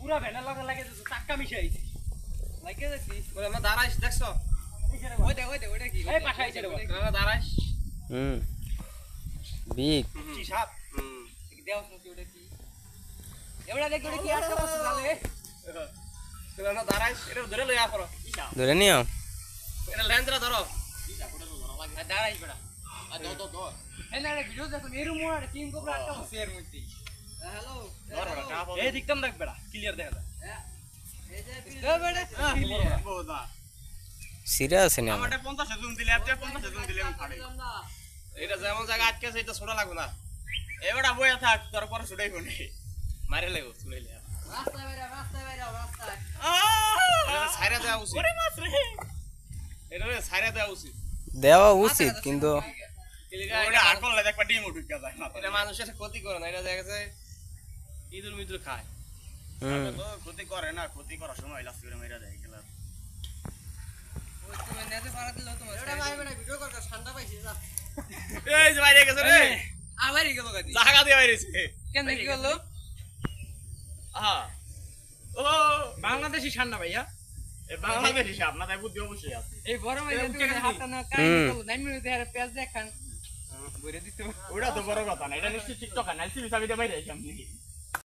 পুরা ভ্যানের লগে লাগে চাক্কা মিশাইছে লাগে যাচ্ছি বলে না দাঁড়াইস দেখছো ওইটা কি এই পাশে আইছে রে না দাঁড়াইস বিগ কি সাপ দেও কি ওটা কি এবারে দেখ ওটা কি আটকা বসে জালে বলে না দাঁড়াইস এটা ধরে লইয়া করো ধরে নিও এটা লেন্দ্রা ধরো দাঁড়াইস বেটা আর দো এনে ভিডিও দেখুন এর মোড় টিম কোবরা আটকা বসে এর মধ্যে হ্যালো এই দিকটাম দেখ বেটা ক্লিয়ার দেখা যায় এই যে বেটা ক্লিয়ার বোদা সিরা আছে না আমারটা 50 জুম দিলে আপনি 50 জুম দিলে আমি ফাড়ি এটা যেমন জায়গা আটকেছে এটা ছোড়া লাগবে না এবারে বইয়া থাক তারপর ছুটাই কোনে মারে লাগো ছুড়াইলে রাস্তা রাস্তা এটা ছাইরা দেওয়া উচিত ওরে মাছ রে এটা ছাইরা দেওয়া উচিত দেওয়া উচিত কিন্তু ওটা আকল লাগে একটা ডিম উঠে যায় এটা মানুষের ক্ষতি করে না এটা দেখা যায় ইঁদুর মিদুর খায় তো ক্ষতি করে না ক্ষতি করার সময় লাস্ট করে মেরা দেয় খেলা ওই তুমি নেতে পারা দিল তোমার এটা ভাই বেটা ভিডিও কর ঠান্ডা পাইছি যা এই যে বাইরে গেছে রে আবারই গেল গাদি জায়গা দিয়ে বাইরেছে কেন কি হলো আহা ও বাংলাদেশি ঠান্ডা ভাইয়া এই বাংলাদেশি সাপ না তাই বুদ্ধি অবশ্যই আছে এই গরমে তুমি হাতটা না কাই গেল 9 মিনিটে আর পেঁয়াজ দেখান বইরে দিতে ওটা তো বড় কথা না এটা নিশ্চয়ই টিকটক না সিবি সাবি দিয়ে বাইরে আইছি আমি